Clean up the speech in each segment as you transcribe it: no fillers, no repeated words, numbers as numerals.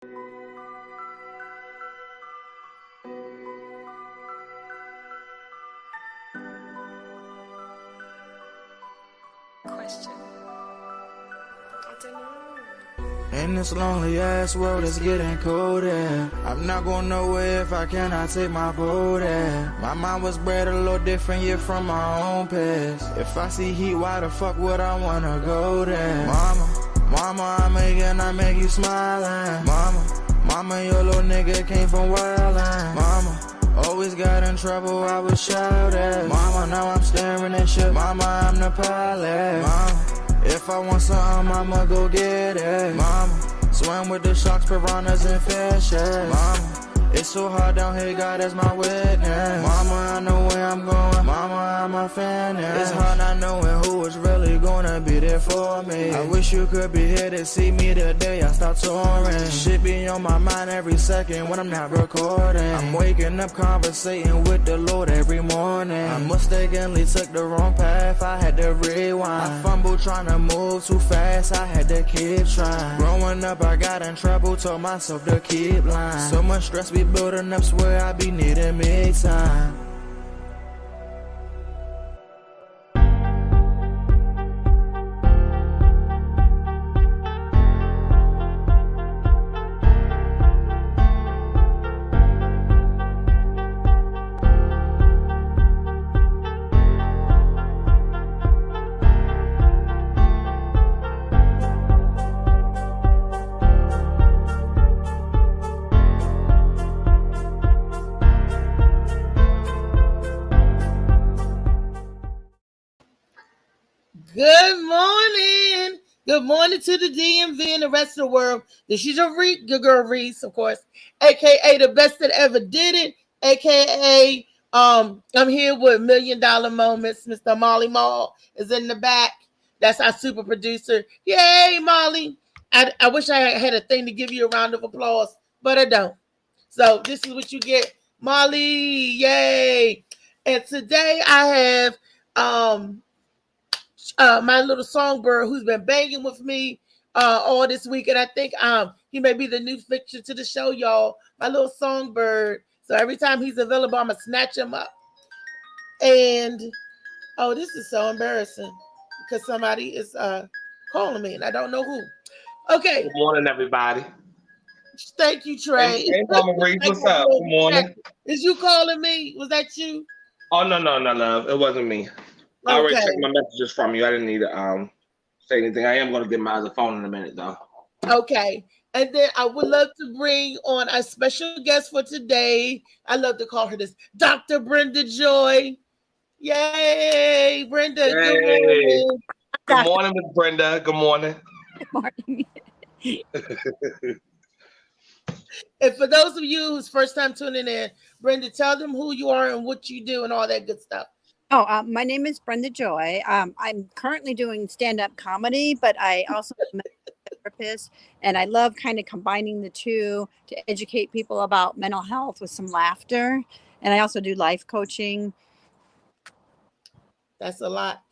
In this lonely ass world, it's getting colder. I'm not going nowhere if I cannot take my boat there. My mind was bred a little different, yeah, from my own past. If I see heat, why the fuck would I wanna go there? Mama, I make you smiling. Mama, your little nigga came from wildin'. Mama, always got in trouble, I was shouted. Mama, now I'm staring at shit. Mama, I'm the pilot. Mama, if I want something, I'ma go get it. Mama, swim with the sharks, piranhas, and fishes. Mama, it's so hard down here, God is my witness. Mama, I know where I'm going. Mama, I'm a fan. It's hard not knowing who is really gonna be there for me. I wish you could be here to see me the day I start touring. Shit be on my mind every second when I'm not recording. I'm waking up conversating with the Lord every morning. I mistakenly took the wrong path, I had to rewind. I fumbled trying to move too fast, I had to keep trying. Growing up, I got in trouble, told myself to keep lying. So much stress be building up, swear I be needing me time. Good morning. Good morning to the DMV and the rest of the world. This is your girl Reese, of course, aka the best that ever did it, aka I'm here with $1 Million Moments. Mr. Molly Mall is in the back. That's our super producer. Yay, Molly. I wish I had a thing to give you a round of applause, but I don't. So this is what you get, Molly. Yay. And today I have my little songbird who's been banging with me all this week, and I think he may be the new fixture to the show, y'all. My little songbird. So every time he's available, I'm gonna snatch him up. And oh, this is so embarrassing because somebody is calling me, and I don't know who. Okay. Good morning, everybody. Thank you, Trey. Hey, Mama Reese, what's up? Good morning. Is you calling me? Was that you? Oh no, love. It wasn't me. I already checked my messages from you. I didn't need to say anything. I am going to get my other phone in a minute, though. Okay. And then I would love to bring on a special guest for today. I love to call her this, Dr. Brenda Joy. Yay, Brenda. Yay. Good morning. Good morning, Miss Brenda. Good morning. Good morning. And for those of you who's first time tuning in, Brenda, tell them who you are and what you do and all that good stuff. Oh, my name is Brenda Joy. I'm currently doing stand-up comedy, but I also am a therapist, and I love kind of combining the two to educate people about mental health with some laughter. And I also do life coaching. That's a lot.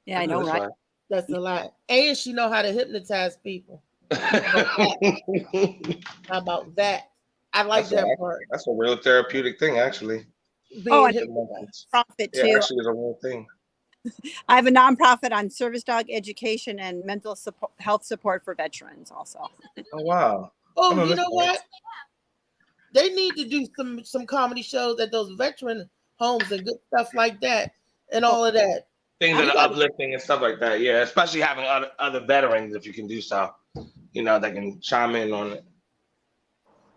Yeah, I know, right? That's a lot. And she know how to hypnotize people. How about that? I like that part. That's a real therapeutic thing, actually. And nonprofit too. Yeah, actually, it's a real thing. I have a nonprofit on service dog education and mental support, health support for veterans also. Oh, wow. Oh, you know what? They need to do some comedy shows at those veteran homes and good stuff like that and all of that. Things that are uplifting and stuff like that. Yeah, especially having other veterans, if you can do so. You know, they can chime in on it.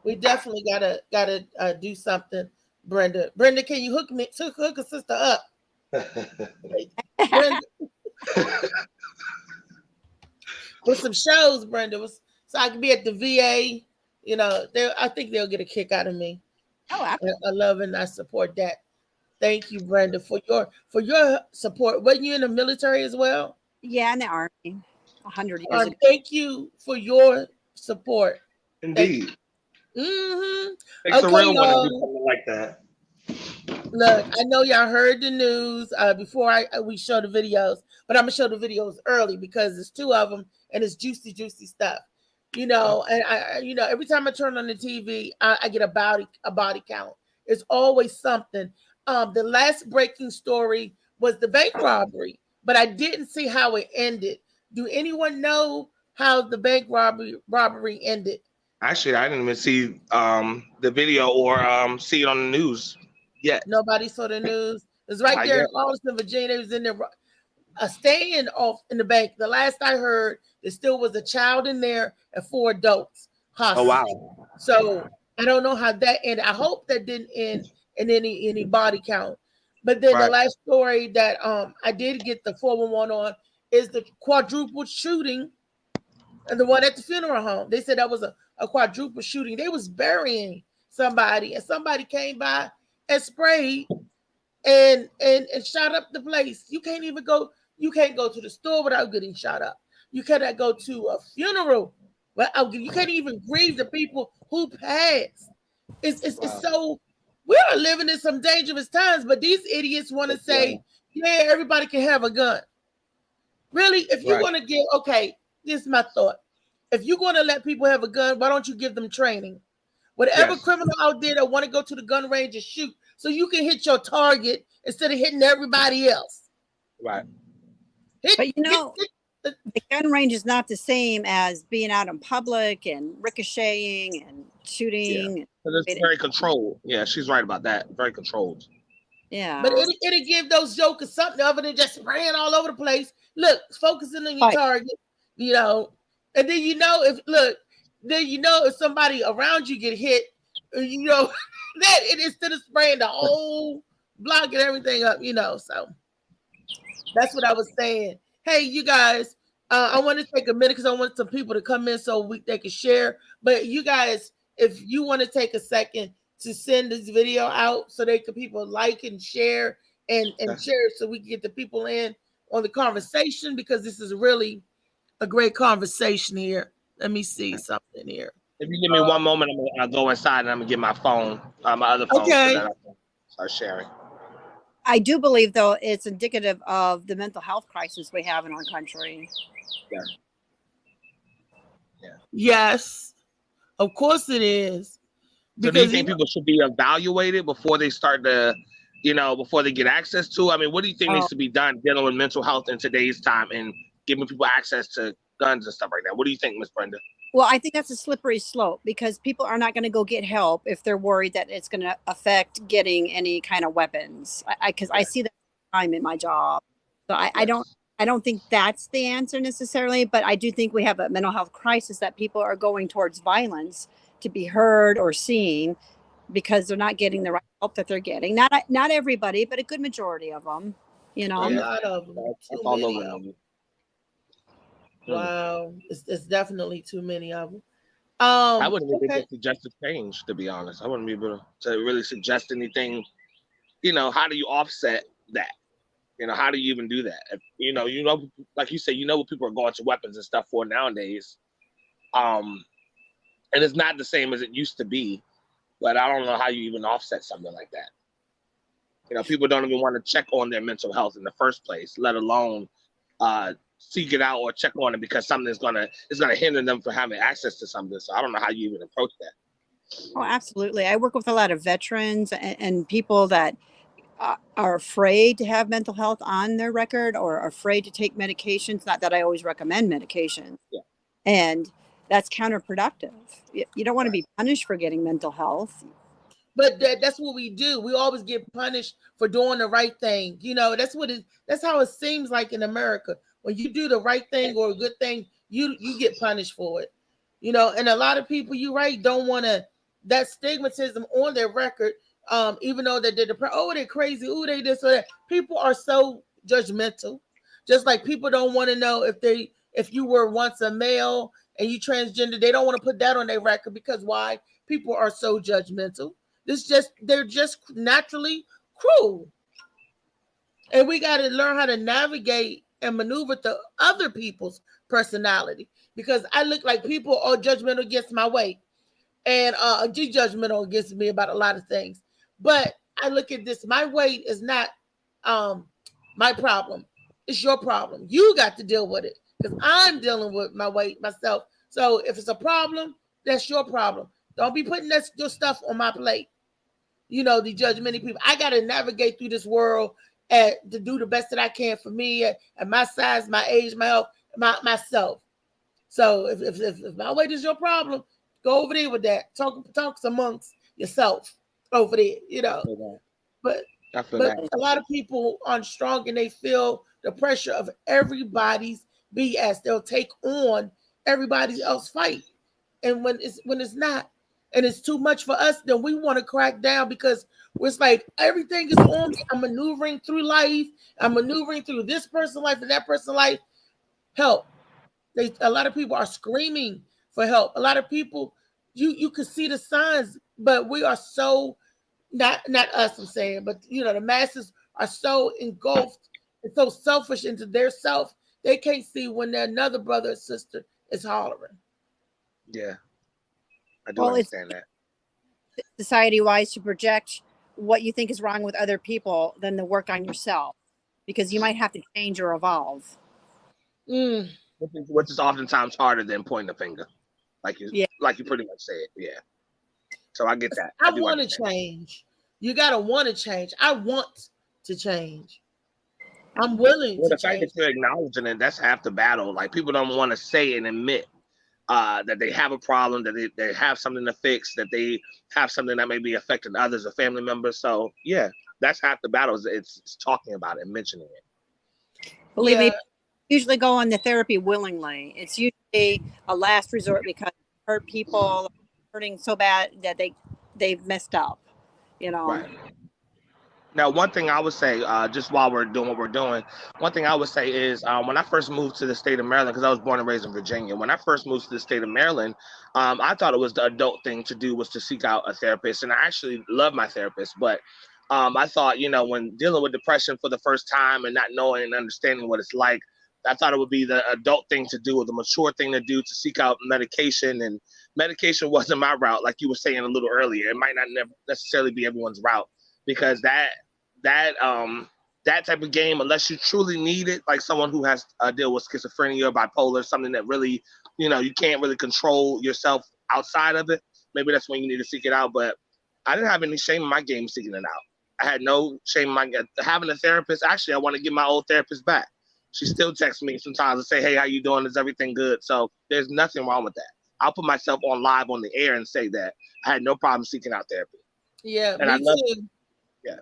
We definitely gotta do something. Brenda, can you hook a sister up? Brenda. With some shows, Brenda, so I can be at the VA. You know, I think they'll get a kick out of me. Oh, I love and I support that. Thank you, Brenda, for your support. Wasn't you in the military as well? Yeah, in the Army, 100 years ago. Thank you for your support. Indeed. Mm-hmm. It's a real one to do something like that. Look, I know y'all heard the news before we show the videos, but I'm gonna show the videos early because there's two of them and it's juicy stuff. And every time I turn on the TV, I get a body count. It's always something. The last breaking story was the bank robbery, but I didn't see how it ended. Do anyone know how the bank robbery ended? Actually, I didn't even see the video or see it on the news yet. Nobody saw the news. It's right there in Arlington, Virginia. It was in there, staying off in the bank. The last I heard, there still was a child in there and 4 adults hostage. Oh wow! So I don't know how that ended. I hope that didn't end in any body count. But then the last story that I did get the 411 on is the quadruple shooting, and the one at the funeral home. They said that was a quadruple shooting. They was burying somebody, and somebody came by and sprayed and shot up the place. You can't go to the store without getting shot up. You cannot go to a funeral without you can't even grieve the people who passed. It's so, we are living in some dangerous times, but these idiots want to say, yeah, everybody can have a gun. Really? If you want to give, okay, this is my thought. If you're going to let people have a gun, why don't you give them training? Whatever criminal out there that want to go to the gun range and shoot, so you can hit your target instead of hitting everybody else. Right. But the gun range is not the same as being out in public and ricocheting and shooting. Yeah. It's very controlled. Yeah, she's right about that. Very controlled. Yeah. But it'll give those jokers something other than just spraying all over the place. Look, focusing on your target, and then if somebody around you get hit, that instead of spraying the whole block and everything up, so that's what I was saying. Hey, you guys, I want to take a minute because I want some people to come in so they can share. But you guys, if you want to take a second to send this video out so people like and share and share so we can get the people in on the conversation, because this is really a great conversation here. Let me see something here. If you give me one moment, I'll go inside and I'm gonna get my phone, my other phone, okay, so that I can start sharing. I do believe, though, it's indicative of the mental health crisis we have in our country. Yeah. Yes, of course it is. So do you think people should be evaluated before they start to, before they get access to? I mean, what do you think needs to be done dealing with mental health in today's time and giving people access to guns and stuff like that? What do you think, Ms. Brenda? Well, I think that's a slippery slope, because people are not going to go get help if they're worried that it's going to affect getting any kind of weapons. Because I see that time in my job. So I don't think that's the answer necessarily, but I do think we have a mental health crisis, that people are going towards violence to be heard or seen because they're not getting the right help that they're getting. Not everybody, but a good majority of them. A lot of them. That's all over them. Wow, it's definitely too many of them. I wouldn't be able to suggest a change, to be honest. I wouldn't be able to really suggest anything. How do you offset that? How do you even do that? If, like you said, what people are going to weapons and stuff for nowadays. And it's not the same as it used to be, but I don't know how you even offset something like that. People don't even want to check on their mental health in the first place, let alone seek it out or check on it because something is gonna hinder them from having access to something. So I don't know how you even approach that. Oh, absolutely. I work with a lot of veterans and people that are afraid to have mental health on their record or afraid to take medications. Not that I always recommend medications. Yeah. And that's counterproductive. You don't want to be punished for getting mental health. But that's what we do. We always get punished for doing the right thing. That's how it seems like in America. When you do the right thing or a good thing, you get punished for it. And a lot of people, you're right, don't want that stigmatism on their record, even though they're they're crazy, they this or that. People are so judgmental. Just like people don't want to know if you were once a male and you transgender, they don't want to put that on their record because why? People are so judgmental. They're just naturally cruel. And we got to learn how to navigate and maneuver to other people's personality, because I look like people are judgmental against my weight and judgmental against me about a lot of things. But I look at this, my weight is not my problem. It's your problem. You got to deal with it because I'm dealing with my weight myself. So if it's a problem, that's your problem. Don't be putting your stuff on my plate. The judgmental people. I got to navigate through this world to do the best that I can for me at my size, my age, my health, myself. So if my weight is your problem, go over there with that. Talk amongst yourself over there, But a lot of people aren't strong and they feel the pressure of everybody's BS. They'll take on everybody else's fight. And when it's not, and it's too much for us, then we want to crack down because it's like everything is on me. I'm maneuvering through life. I'm maneuvering through this person's life and that person's life. Help. A lot of people are screaming for help. A lot of people, you could see the signs, but we are so, not us, I'm saying, but the masses are so engulfed and so selfish into their self, they can't see when their another brother or sister is hollering. Yeah. I do understand that. Society-wise, to project what you think is wrong with other people than to work on yourself, because you might have to change or evolve. Which is oftentimes harder than pointing the finger, like you pretty much said. Yeah. So I get that. I want to change. You gotta want to change. I want to change. I'm willing to change. The fact that you're acknowledging it, that's half the battle. Like people don't want to say and admit that they have a problem, that they have something to fix, that they have something that may be affecting others or family members. So yeah, that's half the battle. It's talking about it and mentioning it. Believe me, usually go on the therapy willingly. It's usually a last resort because hurt people hurting so bad that they've messed up, Right. Now, one thing I would say, just while we're doing what we're doing, one thing I would say is when I first moved to the state of Maryland, because I was born and raised in Virginia, when I first moved to the state of Maryland, I thought it was the adult thing to do was to seek out a therapist. And I actually love my therapist, but I thought, when dealing with depression for the first time and not knowing and understanding what it's like, I thought it would be the adult thing to do or the mature thing to do to seek out medication. And medication wasn't my route, like you were saying a little earlier. It might not necessarily be everyone's route, because that type of game, unless you truly need it, like someone who has a deal with schizophrenia or bipolar, something that really, you can't really control yourself outside of it, maybe that's when you need to seek it out. But I didn't have any shame in my game seeking it out. I had no shame in having a therapist. Actually, I want to get my old therapist back. She still texts me sometimes and say, hey, how you doing? Is everything good? So there's nothing wrong with that. I'll put myself on live on the air and say that I had no problem seeking out therapy. Yeah, and me too. Yeah.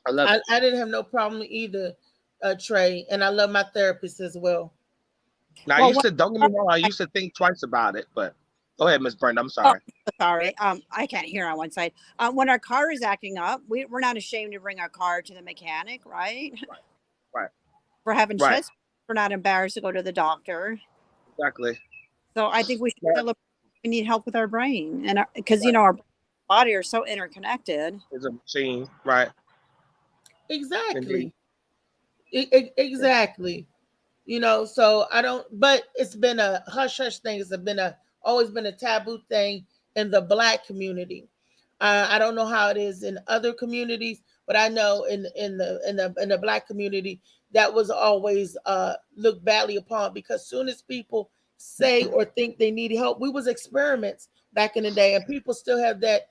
I love it. I didn't have no problem either, Trey, and I love my therapist as well. Now, don't get me wrong, I used to think twice about it, but go ahead, Miss Brenda. I'm sorry. Oh, sorry. I can't hear on one side. When our car is acting up, we're not ashamed to bring our car to the mechanic, right? Right. For having stress, we're not embarrassed to go to the doctor. Exactly. So I think we need help with our brain, and because our body are so interconnected. It's a machine, right? Exactly. Exactly. So I don't. But it's been a hush thing. It's always been a taboo thing in the Black community. I don't know how it is in other communities, but I know in the Black community that was always looked badly upon, because soon as people say or think they need help, we was experiments back in the day, and people still have that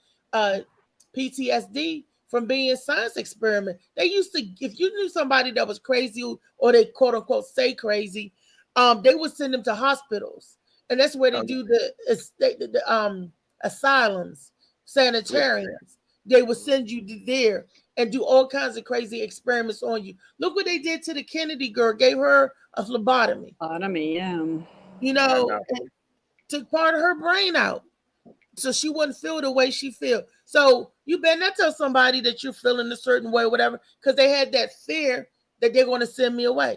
PTSD from being science experiment. They used to, if you knew somebody that was crazy or they quote unquote say crazy, they would send them to hospitals, and that's where they do the asylums, sanitariums. They would send you there and do all kinds of crazy experiments on you. Look what they did to the Kennedy girl, gave her a phlebotomy. And took part of her brain out, so she wouldn't feel the way she feel. So you better not tell somebody that you're feeling a certain way, whatever, because they had that fear that they're going to send me away.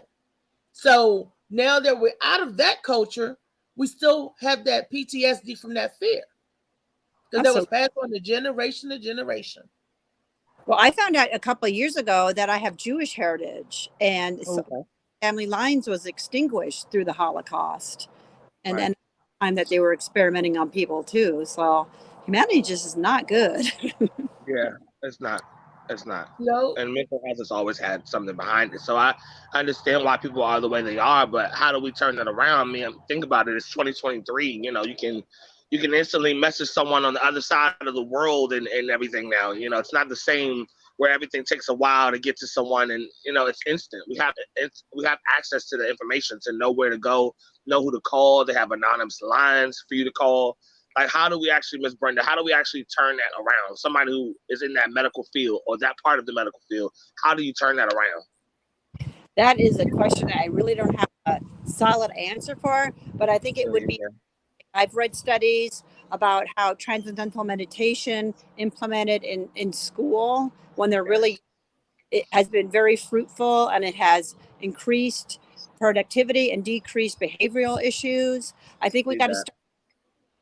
So now that we're out of that culture, we still have that PTSD from that fear, because that was passed on to generation to generation. Well, I found out a couple of years ago that I have Jewish heritage, and family lines was extinguished through the Holocaust, and then the time that they were experimenting on people too. So humanity just is not good. Yeah, it's not. It's not. No, And mental health has always had something behind it. So I understand why people are the way they are, but how do we turn that around? I mean, think about it. It's 2023. You know, you can instantly message someone on the other side of the world and everything now. You know, it's not the same where everything takes a while to get to someone, and you know, it's instant. We have access to the information to know where to go, know who to call. They have anonymous lines for you to call. Like, how do we actually, Miss Brenda, how do we actually turn that around? Somebody who is in that medical field or that part of the medical field, how do you turn that around? That is a question that I really don't have a solid answer for, but I think it would be, I've read studies about how transcendental meditation implemented in school, when they're really, it has been very fruitful, and it has increased productivity and decreased behavioral issues. I think we got to start,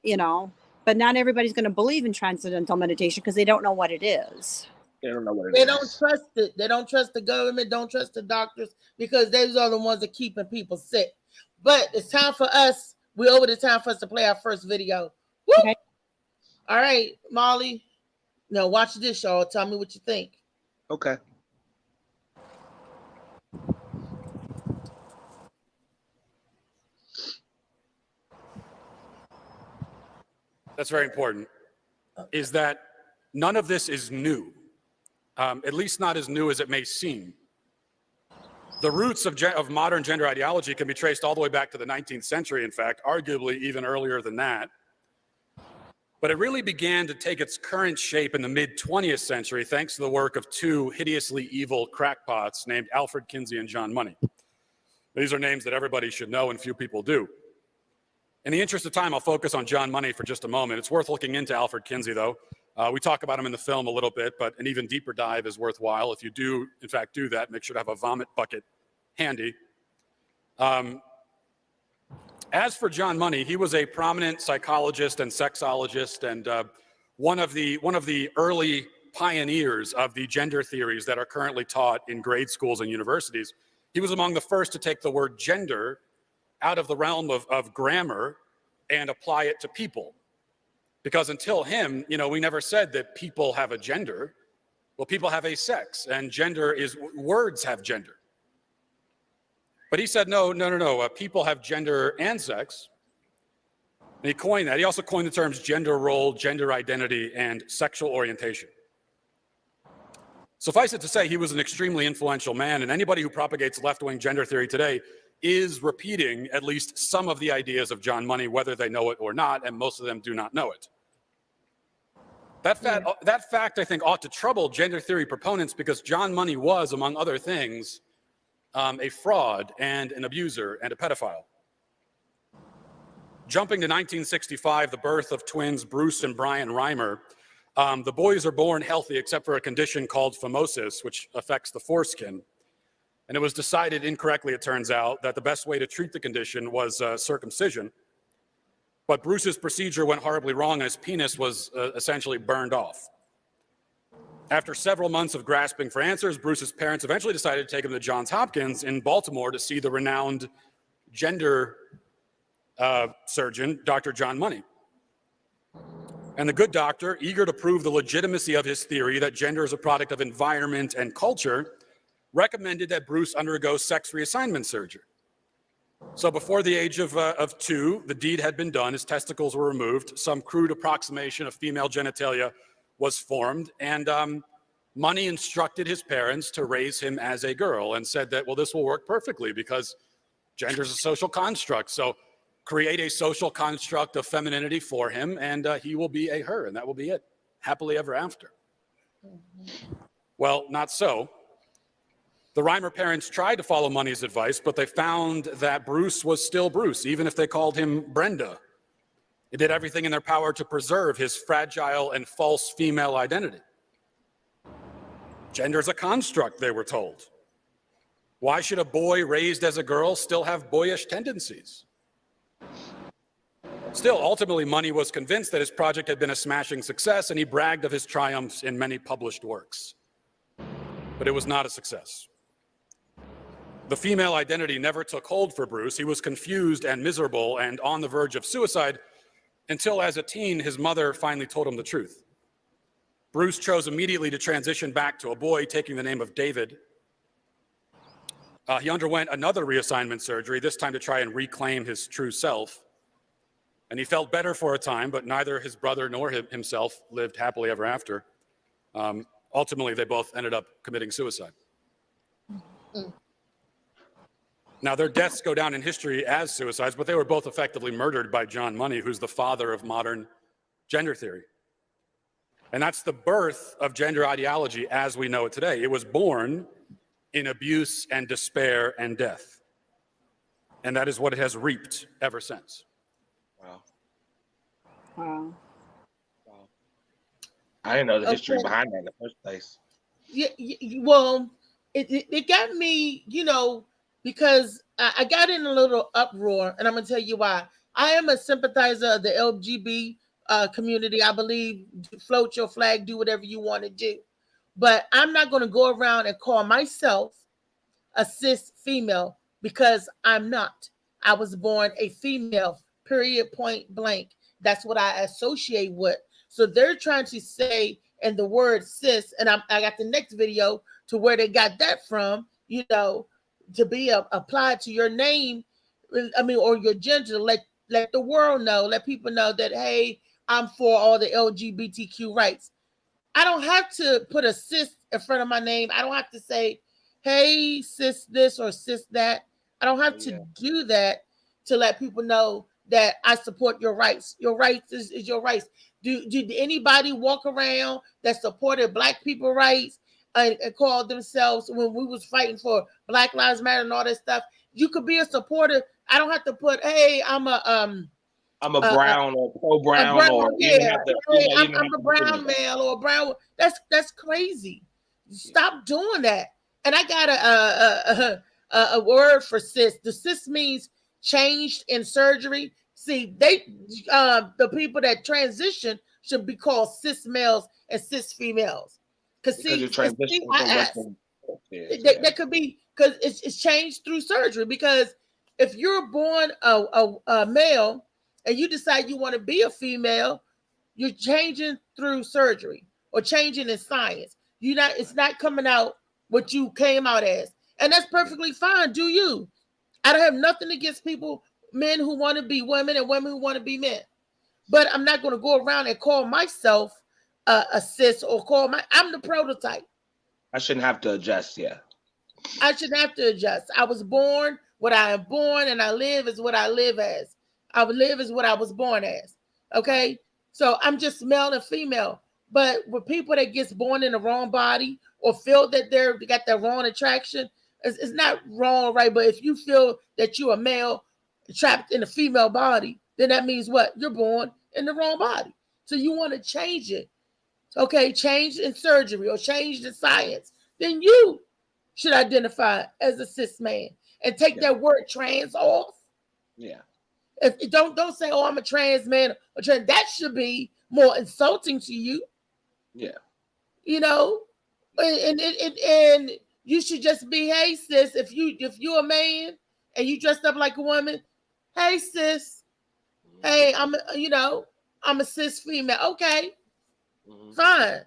you know, but not everybody's going to believe in transcendental meditation because they don't know what it is. They don't know what it they is. don't trust it. They don't trust the government, don't trust the doctors, because those are the ones that keeping people sick. But it's time for us. We're over the time for us to play our first video. Woo! Okay. All right, Molly. Now watch this, y'all. Tell me what you think. Okay. That's very important, is that none of this is new, at least not as new as it may seem. The roots of modern gender ideology can be traced all the way back to the 19th century, in fact, arguably even earlier than that. But it really began to take its current shape in the mid-20th century, thanks to the work of two hideously evil crackpots named Alfred Kinsey and John Money. These are names that everybody should know and few people do. In the interest of time, I'll focus on John Money for just a moment. It's worth looking into Alfred Kinsey, though. We talk about him in the film a little bit, but an even deeper dive is worthwhile. If you do, in fact, do that, make sure to have a vomit bucket handy. As for John Money, he was a prominent psychologist and sexologist, and one of the early pioneers of the gender theories that are currently taught in grade schools and universities. He was among the first to take the word gender out of the realm of grammar and apply it to people. Because until him, you know, we never said that people have a gender. Well, people have a sex, and gender is, words have gender. But he said, no, people have gender and sex. And he coined that. He also coined the terms gender role, gender identity, and sexual orientation. Suffice it to say, he was an extremely influential man, and anybody who propagates left-wing gender theory today is repeating at least some of the ideas of John Money, whether they know it or not, and most of them do not know it. That fact, I think, ought to trouble gender theory proponents, because John Money was, among other things, a fraud and an abuser and a pedophile. Jumping to 1965, the birth of twins Bruce and Brian Reimer, the boys are born healthy except for a condition called phimosis, which affects the foreskin. And it was decided incorrectly, it turns out, that the best way to treat the condition was circumcision. But Bruce's procedure went horribly wrong, and his penis was essentially burned off. After several months of grasping for answers, Bruce's parents eventually decided to take him to Johns Hopkins in Baltimore to see the renowned gender surgeon, Dr. John Money. And the good doctor, eager to prove the legitimacy of his theory that gender is a product of environment and culture, recommended that Bruce undergo sex reassignment surgery. So before the age of 2, the deed had been done. His testicles were removed. Some crude approximation of female genitalia was formed. And Money instructed his parents to raise him as a girl and said that, well, this will work perfectly because gender is a social construct. So create a social construct of femininity for him, and he will be a her, and that will be it. Happily ever after. Well, not so. The Reimer parents tried to follow Money's advice, but they found that Bruce was still Bruce, even if they called him Brenda. They did everything in their power to preserve his fragile and false female identity. Gender's a construct, they were told. Why should a boy raised as a girl still have boyish tendencies? Still, ultimately, Money was convinced that his project had been a smashing success, and he bragged of his triumphs in many published works. But it was not a success. The female identity never took hold for Bruce. He was confused and miserable and on the verge of suicide until, as a teen, his mother finally told him the truth. Bruce chose immediately to transition back to a boy, taking the name of David. He underwent another reassignment surgery, this time to try and reclaim his true self. And he felt better for a time, but neither his brother nor himself lived happily ever after. Ultimately, they both ended up committing suicide. Now, their deaths go down in history as suicides, but they were both effectively murdered by John Money, who's the father of modern gender theory. And that's the birth of gender ideology as we know it today. It was born in abuse and despair and death. And that is what it has reaped ever since. Wow. Wow. I didn't know the history behind that in the first place. Yeah, well, it got me, because I got in a little uproar, and I'm gonna tell you why. I am a sympathizer of the LGBT community. I believe float your flag, do whatever you want to do, but I'm not going to go around and call myself a cis female because I'm not. I was born a female, period, point blank. That's what I associate with. So they're trying to say in the word cis, and I got the next video to where they got that from, to be applied to your name, or your gender. Let the world know, let people know that, hey, I'm for all the LGBTQ rights. I don't have to put a cis in front of my name. I don't have to say, hey, cis this or cis that. I don't have to do that to let people know that I support your rights. Your rights is your rights. Did anybody walk around that supported Black people rights and called themselves, when we was fighting for Black Lives Matter and all that stuff? You could be a supporter. I don't have to put, hey, I'm a brown or pro-brown, I'm a brown male or brown. That's crazy. Stop doing that. And I got a word for cis. The cis means changed in surgery. See, the people that transition should be called cis males and cis females. Because see, that could be because it's changed through surgery. Because if you're born a male and you decide you want to be a female, you're changing through surgery or changing in science. It's not coming out what you came out as. And that's perfectly fine. Do you? I don't have nothing against people, men who want to be women and women who want to be men. But I'm not going to go around and call myself a cis or I'm the prototype. I shouldn't have to adjust, I shouldn't have to adjust. I was born what I am born, and I live as what I live as. I would live as what I was born as. Okay? So I'm just male and female. But with people that gets born in the wrong body or feel that they got the wrong attraction, it's not wrong, right? But if you feel that you're a male trapped in a female body, then that means what? You're born in the wrong body. So you want to change it. Okay, change in surgery or change in science. Then you should identify as a cis man and take that word trans off. Yeah. If don't say, oh, I'm a trans man or trans. That should be more insulting to you. Yeah. And you should just be, hey sis, if you're a man and you dressed up like a woman, hey sis, hey, I'm a cis female. Okay, fine.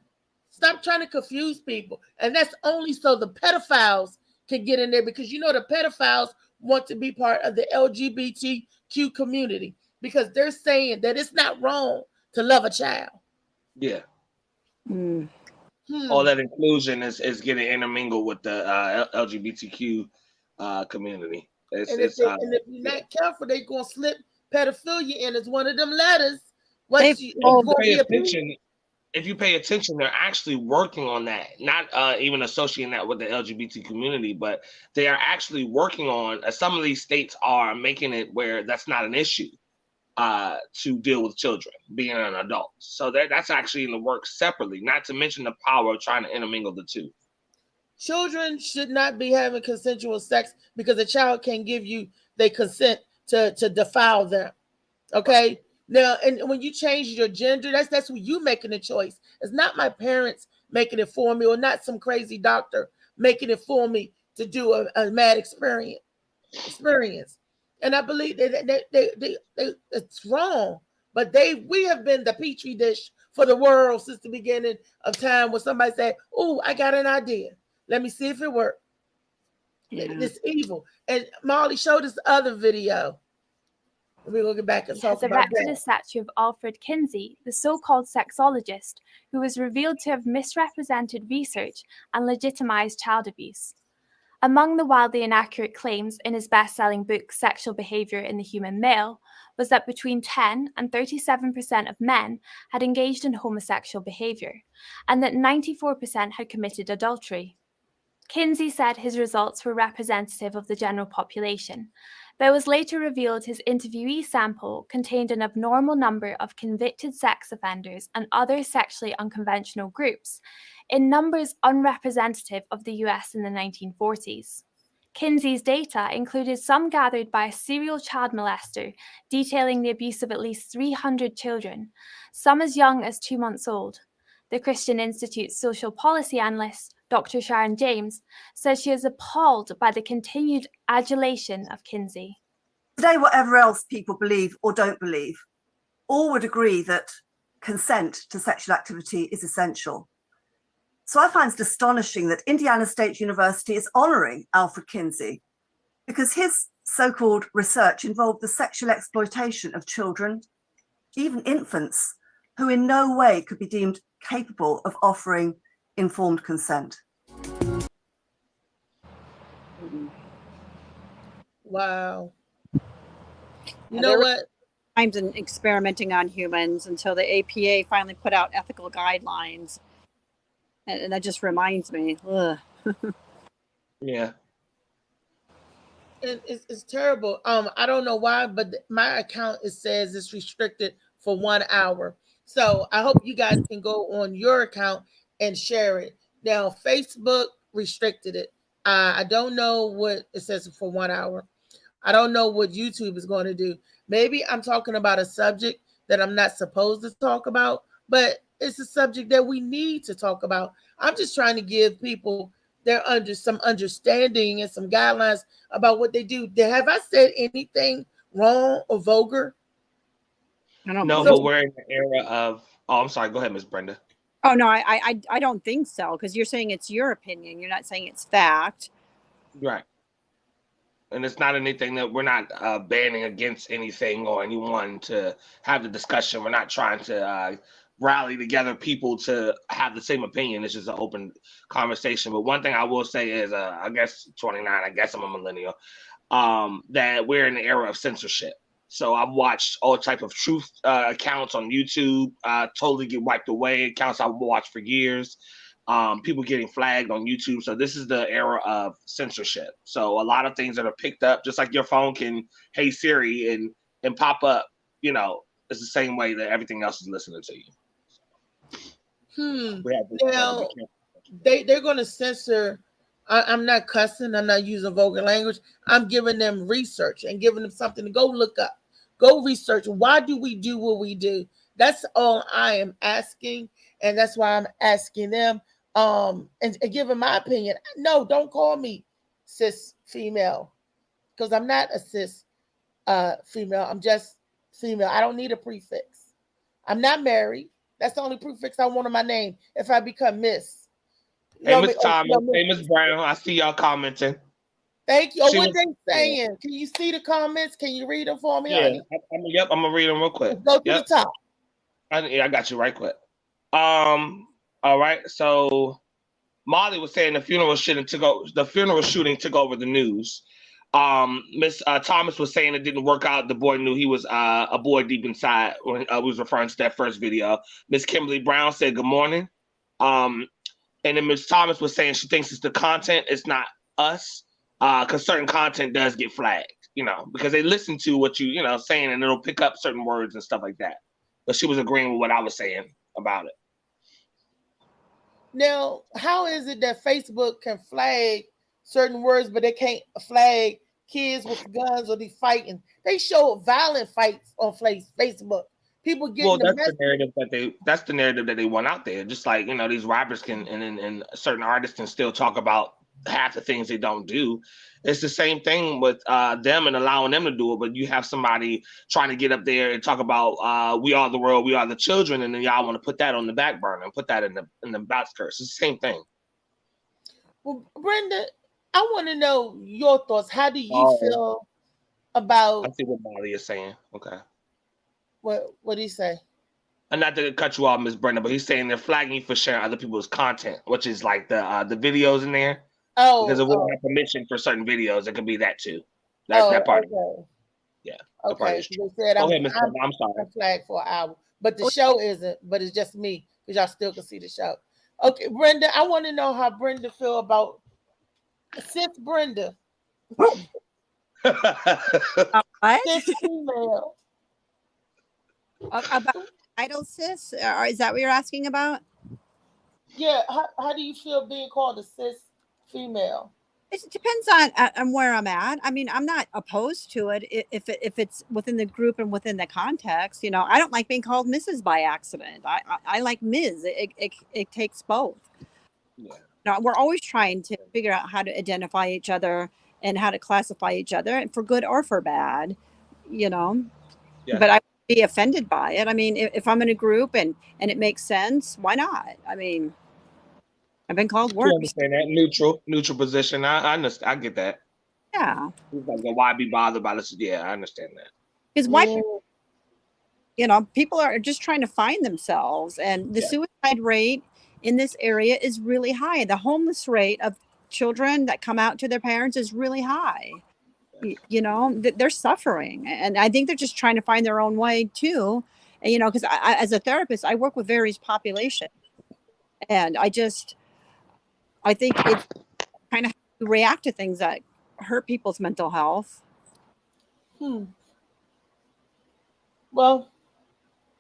Stop trying to confuse people. And that's only so the pedophiles can get in there, because the pedophiles want to be part of the LGBTQ community because they're saying that it's not wrong to love a child. Yeah. All that inclusion is getting intermingled with the LGBTQ community. And if you're not careful, they're going to slip pedophilia in as one of them letters. If you pay attention, they're actually working on that, not even associating that with the LGBT community, but they are actually working on, some of these states are making it where that's not an issue to deal with children being an adult. So that's actually in the works separately, not to mention the power of trying to intermingle the two. Children should not be having consensual sex because a child can give you their consent to defile them. Okay? Now, and when you change your gender, that's what you making a choice. It's not my parents making it for me, or not some crazy doctor making it for me to do a mad experience. And I believe that it's wrong, but we have been the petri dish for the world since the beginning of time when somebody said, oh, I got an idea. Let me see if it works. Yeah. It's evil. And Molly showed us the other video. We're going to get back and talk has about erected that. a statue of Alfred Kinsey, the so-called sexologist, who was revealed to have misrepresented research and legitimized child abuse. Among the wildly inaccurate claims in his best-selling book, Sexual Behavior in the Human Male, was that between 10 and 37% of men had engaged in homosexual behavior, and that 94% had committed adultery. Kinsey said his results were representative of the general population, but it was later revealed his interviewee sample contained an abnormal number of convicted sex offenders and other sexually unconventional groups, in numbers unrepresentative of the US in the 1940s. Kinsey's data included some gathered by a serial child molester detailing the abuse of at least 300 children, some as young as 2 months old. The Christian Institute's social policy analyst, Dr. Sharon James, says she is appalled by the continued adulation of Kinsey. Today, whatever else people believe or don't believe, all would agree that consent to sexual activity is essential. So I find it astonishing that Indiana State University is honouring Alfred Kinsey because his so-called research involved the sexual exploitation of children, even infants, who in no way could be deemed capable of offering informed consent. Wow. You know what? Times in experimenting on humans until the APA finally put out ethical guidelines. And that just reminds me. Ugh. Yeah. It's terrible. I don't know why, but my account, it says it's restricted for 1 hour. So I hope you guys can go on your account and share it. Now, Facebook restricted it. I don't know what it says for 1 hour. I don't know what YouTube is going to do. Maybe I'm talking about a subject that I'm not supposed to talk about, but it's a subject that we need to talk about. I'm just trying to give people some understanding and some guidelines about what they do. Have I said anything wrong or vulgar? No, but we're in the era of. Oh, I'm sorry. Go ahead, Ms. Brenda. Oh no, I don't think so, because you're saying it's your opinion. You're not saying it's fact. Right. And it's not anything that we're not banning against anything or anyone to have the discussion. We're not trying to rally together people to have the same opinion. It's just an open conversation. But one thing I will say is, I guess 29, I guess I'm a millennial, that we're in the era of censorship. So I've watched all type of truth accounts on YouTube totally get wiped away, accounts I've watched for years. People getting flagged on YouTube. So this is the era of censorship. So a lot of things that are picked up, just like your phone can, hey Siri, and pop up, it's the same way that everything else is listening to you. Now, they're going to censor. I'm not cussing. I'm not using vulgar language. I'm giving them research and giving them something to go look up, go research. Why do we do what we do? That's all I am asking. And that's why I'm asking them and giving my opinion. No, don't call me cis female, because I'm not a cis female. I'm just female. I don't need a prefix. I'm not married. That's the only prefix I want on my name if I become Miss. Hey, Miss Thomas. Hey, Miss Brown. I see y'all commenting. Thank you. Oh, what they saying? Can you see the comments? Can you read them for me? Yeah. Yep. I'm gonna read them real quick. Let's go to the top. I got you right quick. All right. So Molly was saying the funeral shooting took over the news. Miss Thomas was saying it didn't work out. The boy knew he was a boy deep inside when we was referring to that first video. Miss Kimberly Brown said good morning. And then Miss Thomas was saying she thinks it's the content, it's not us, because certain content does get flagged, because they listen to what you saying, and it'll pick up certain words and stuff like that. But she was agreeing with what I was saying about it. Now, how is it that Facebook can flag certain words, but they can't flag kids with guns or they fighting? They show violent fights on Facebook. People get that's the narrative that they want out there. Just like these rappers can and certain artists can still talk about half the things they don't do. It's the same thing with them and allowing them to do it. But you have somebody trying to get up there and talk about we are the world, we are the children, and then y'all want to put that on the back burner and put that in the outskirts. It's the same thing. Well, Brenda, I want to know your thoughts. How do you feel about? I see what Molly is saying. Okay. What did he say? And not to cut you off, Miss Brenda, but he's saying they're flagging you for sharing other people's content, which is like the videos in there. Oh, because if we don't have permission for certain videos, it could be that too. That part. Okay. Yeah. Okay. They said Go ahead, Miss Brenda. I'm sorry. I'm flagged for an hour, but the show isn't. But it's just me because y'all still can see the show. Okay, Brenda, I want to know how Brenda feel about sis Brenda. What? Sis female. About idol sis? Or is that what you're asking about? Yeah. How do you feel being called a cis female? It depends on where I'm at. I mean, I'm not opposed to it if it's within the group and within the context. You know, I don't like being called Mrs. by accident. I like Ms. It takes both. Yeah. No, we're always trying to figure out how to identify each other and how to classify each other, and for good or for bad, you know. Yeah. But I wouldn't be offended by it. I mean, if I'm in a group and it makes sense, why not? I mean, I've been called worse. I understand that neutral position. I understand. I get that. Yeah. Like, why be bothered by this? Yeah, I understand that. Because why? You know, people are just trying to find themselves, and the suicide rate in this area is really high. The homeless rate of children that come out to their parents is really high. You know, they're suffering, and I think they're just trying to find their own way too. And you know, because I, as a therapist, I work with various populations, and I think it's kind of react to things that hurt people's mental health. Well,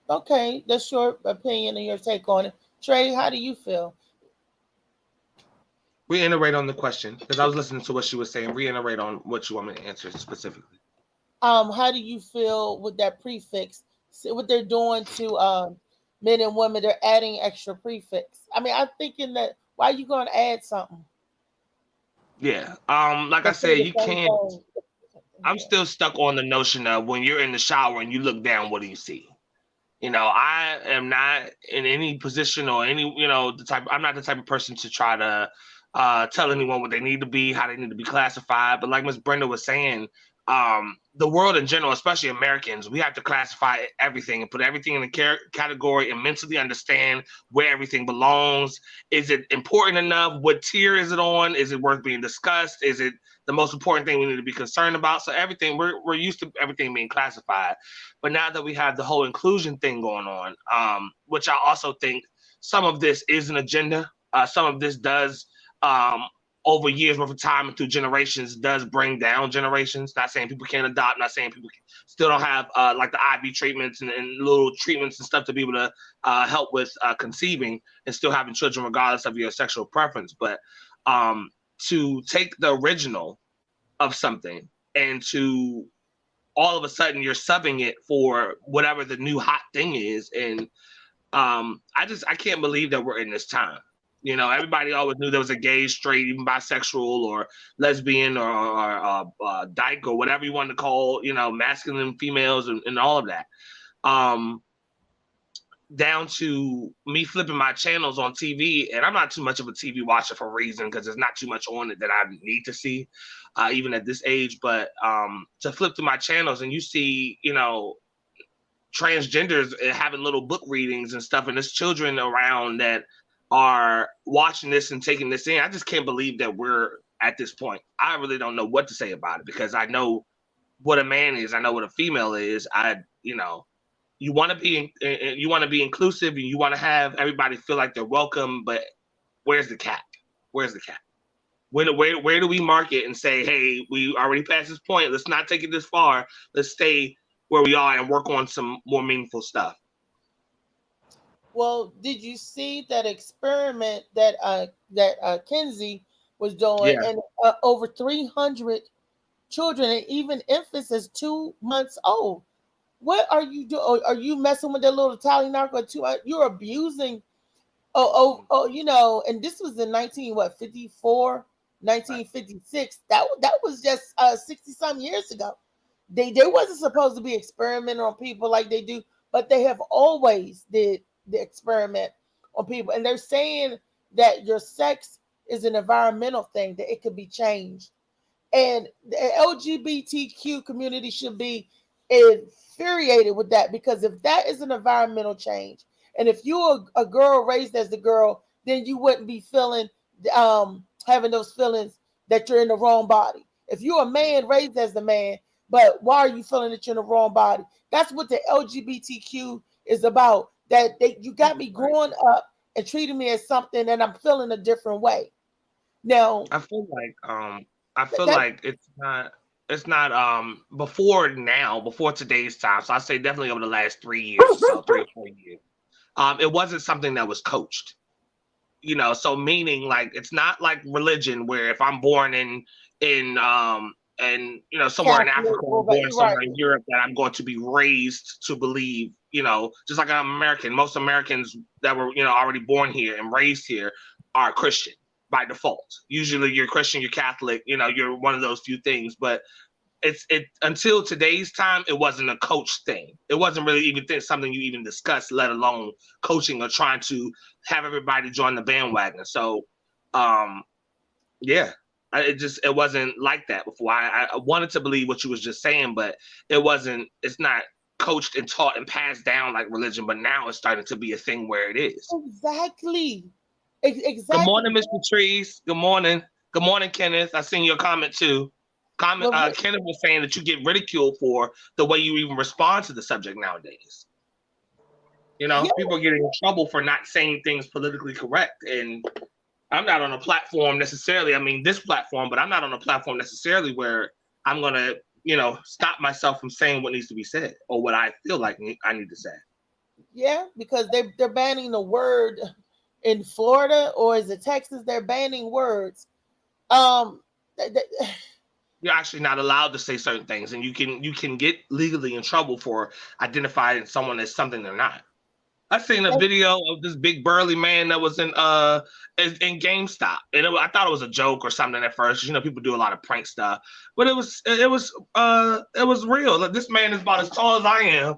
okay, that's your opinion and your take on it. Trey, how do you feel? Reiterate on the question, because I was listening to what she was saying. Reiterate on what you want me to answer specifically. How do you feel with that prefix? What they're doing to men and women, they're adding extra prefix. I mean, I'm thinking that why are you going to add something? Yeah. Like I said, you can't. I'm still stuck on the notion of when you're in the shower and you look down, what do you see? You know, I am not in any position or any, you know, I'm not the type of person to try to tell anyone what they need to be, how they need to be classified. But like Ms. Brenda was saying, the world in general, especially Americans, we have to classify everything and put everything in a category and mentally understand where everything belongs. Is it important enough? What tier is it on? Is it worth being discussed? Is it the most important thing we need to be concerned about? So everything, we're used to everything being classified. But now that we have the whole inclusion thing going on, which I also think some of this is an agenda. Some of this does over years worth of time and through generations does bring down generations. Not saying people can't adopt, not saying people still don't have like the IV treatments and little treatments and stuff to be able to help with conceiving and still having children regardless of your sexual preference. But to take the original of something and to all of a sudden you're subbing it for whatever the new hot thing is. And I can't believe that we're in this time. You know, everybody always knew there was a gay, straight, even bisexual or lesbian or dyke or whatever you want to call, you know, masculine females and all of that. Down to me flipping my channels on TV, and I'm not too much of a TV watcher for a reason because there's not too much on it that I need to see, even at this age. But to flip through my channels and you see, you know, transgenders having little book readings and stuff, and there's children around that are watching this and taking this in. I just can't believe that we're at this point. I really don't know what to say about it because I know what a man is. I know what a female is. You know, you want to be inclusive and you want to have everybody feel like they're welcome, but where's the cap? Where's the cap? Where do we mark it and say, hey, we already passed this point. Let's not take it this far. Let's stay where we are and work on some more meaningful stuff. Well, did you see that experiment that Kinsey was doing, and over 300 children and even infants is 2 months old? What are you doing? Are you messing with that little tally narco? You're abusing. You know, and this was in 1954, 1956. That was just 60 some years ago. They wasn't supposed to be experimenting on people like they do, but they have always did the experiment on people. And they're saying that your sex is an environmental thing, that it could be changed. And the LGBTQ community should be infuriated with that, because if that is an environmental change, and if you're a girl raised as a girl, then you wouldn't be feeling having those feelings that you're in the wrong body. If you're a man raised as a man, but why are you feeling that you're in the wrong body? That's what the LGBTQ is about. That you got me growing up and treating me as something, and I'm feeling a different way. Now, I feel like it's not before today's time. So I say definitely over the last 3 years or so, 3 or 4 years. It wasn't something that was coached. You know, so meaning like it's not like religion where if I'm born in and you know somewhere in Africa or born somewhere in Europe that I'm going to be raised to believe, you know, just like I'm American. Most Americans that were, you know, already born here and raised here are Christian by default. Usually you're Christian, you're Catholic, you know, you're one of those few things. But it until today's time, it wasn't a coach thing. It wasn't really even something you even discussed, let alone coaching or trying to have everybody join the bandwagon. So, yeah, it wasn't like that before. I wanted to believe what you was just saying, but it's not coached and taught and passed down like religion, but now it's starting to be a thing where it is. Exactly. Good morning, Miss Patrice. Good morning. Good morning, Kenneth. I seen your comment too. Kenneth was saying that you get ridiculed for the way you even respond to the subject nowadays. You know, people get in trouble for not saying things politically correct. And I'm not on a platform necessarily. I mean, this platform, but I'm not on a platform necessarily where I'm going to, you know, stop myself from saying what needs to be said or what I feel like I need to say. Yeah, because they're banning the word in Florida, or is it Texas? They're banning words. You're actually not allowed to say certain things, and you can get legally in trouble for identifying someone as something they're not. I seen a video of this big burly man that was in GameStop, and I thought it was a joke or something at first. You know, people do a lot of prank stuff, but it was real. Like, this man is about as tall as I am.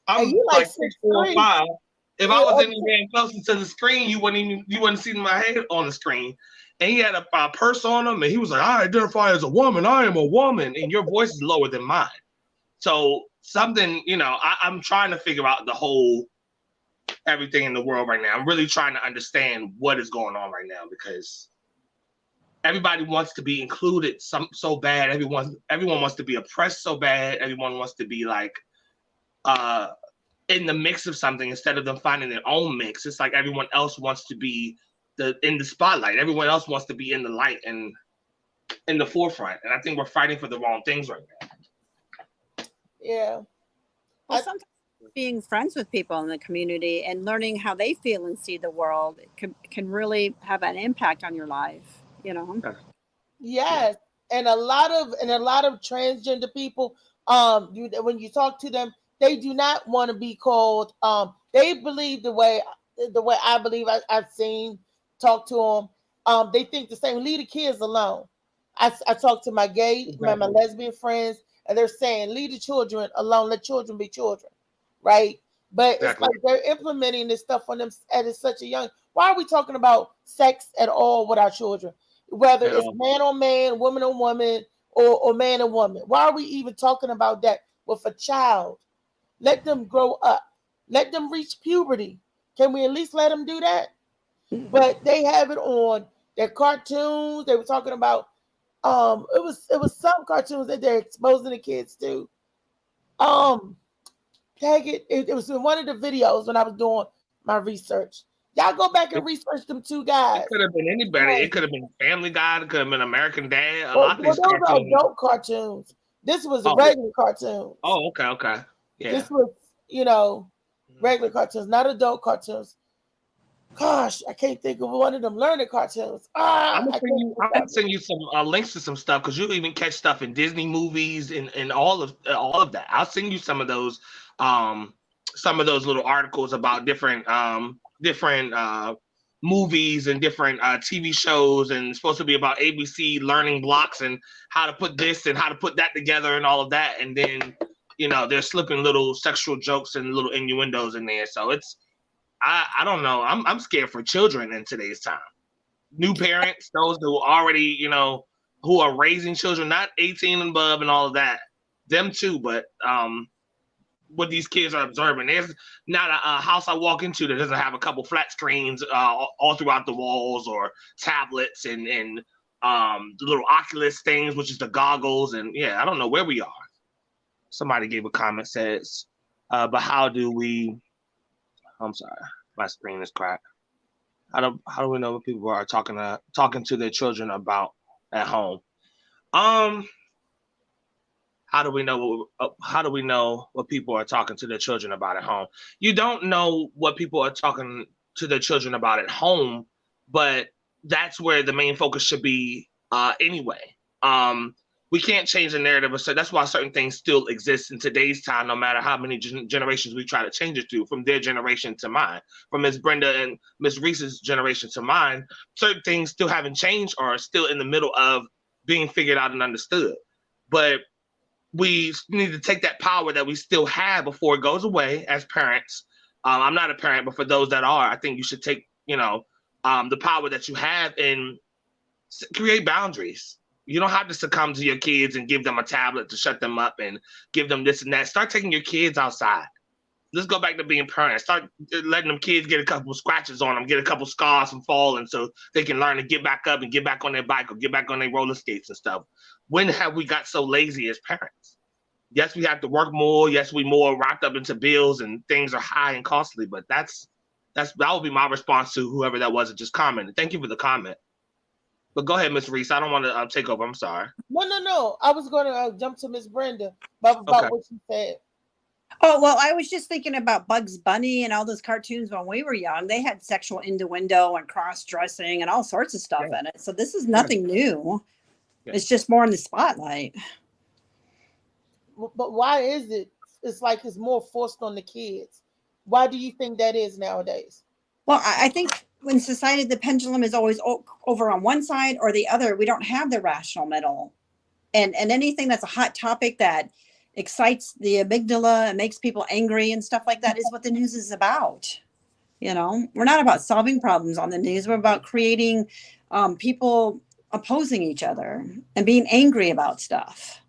I'm like 6'4" or 5. If I was any closer to the screen, you wouldn't see my head on the screen. And he had a purse on him, and he was like, "I identify as a woman. I am a woman," and your voice is lower than mine. So something, you know, I'm trying to figure out the whole everything in the world right now. I'm really trying to understand what is going on right now, because everybody wants to be included so bad. Everyone wants to be oppressed so bad. Everyone wants to be like in the mix of something instead of them finding their own mix. It's like everyone else wants to be in the spotlight. Everyone else wants to be in the light and in the forefront. And I think we're fighting for the wrong things right now. Yeah. Well, sometimes being friends with people in the community and learning how they feel and see the world can really have an impact on your life, you know? Yes. And a lot of transgender people, when you talk to them, they do not want to be called, they believe the way I believe I've seen, talk to them. They think the same. Leave the kids alone. I talk to my gay, my lesbian friends, and they're saying, leave the children alone. Let children be children, right? But it's like they're implementing this stuff on them at such a young. Why are we talking about sex at all with our children? Whether it's man on man, woman on woman, or man and woman. Why are we even talking about that with a child? Let them grow up. Let them reach puberty. Can we at least let them do that? But they have it on their cartoons. They were talking about it was some cartoons that they're exposing the kids to. It was in one of the videos when I was doing my research. Y'all go back and research them two guys. It could have been anybody. It could have been Family Guy. It could have been American Dad. A lot of those these cartoons. are adult cartoons. This was a regular cartoon. Oh, okay. Yeah. This was, you know, regular cartoons, not adult cartoons. Gosh, I can't think of one of them learning cartoons. I'm gonna send you some links to some stuff, because you even catch stuff in Disney movies and all of that. I'll send you some of those little articles about different movies and different TV shows, and it's supposed to be about ABC learning blocks and how to put this and how to put that together and all of that. And then, you know, they're slipping little sexual jokes and little innuendos in there. So it's, I don't know. I'm scared for children in today's time. New parents, those who already, you know, who are raising children, not 18 and above and all of that, them too. But what these kids are observing, there's not a house I walk into that doesn't have a couple flat screens all throughout the walls, or tablets and the little Oculus things, which is the goggles. And yeah, I don't know where we are. Somebody gave a comment, says, but how do we, I'm sorry, my screen is cracked. How do we know what people are talking to their children about at home? How do we know what people are talking to their children about at home? You don't know what people are talking to their children about at home, but that's where the main focus should be anyway. We can't change the narrative, so that's why certain things still exist in today's time, no matter how many generations we try to change it to, from their generation to mine, from Ms. Brenda and Ms. Reese's generation to mine. Certain things still haven't changed or are still in the middle of being figured out and understood. But we need to take that power that we still have before it goes away as parents. I'm not a parent, but for those that are, I think you should take, you know, the power that you have and create boundaries. You don't have to succumb to your kids and give them a tablet to shut them up and give them this and that. Start taking your kids outside. Let's go back to being parents. Start letting them kids get a couple scratches on them, get a couple scars from falling, so they can learn to get back up and get back on their bike or get back on their roller skates and stuff. When have we got so lazy as parents? Yes, we have to work more. Yes, we more wrapped up into bills and things are high and costly. But that would be my response to whoever that was that just commented. Thank you for the comment. But go ahead, Ms. Reese. I don't want to take over. I'm sorry. No. I was going to jump to Miss Brenda about what she said. Oh, well, I was just thinking about Bugs Bunny and all those cartoons when we were young. They had sexual innuendo and cross-dressing and all sorts of stuff in it. So this is nothing new. Yeah. It's just more in the spotlight. But why is it? It's like it's more forced on the kids. Why do you think that is nowadays? Well, I think when society, the pendulum is always over on one side or the other. We don't have the rational middle. And anything that's a hot topic that excites the amygdala and makes people angry and stuff like that is what the news is about. You know, we're not about solving problems on the news. We're about creating people opposing each other and being angry about stuff.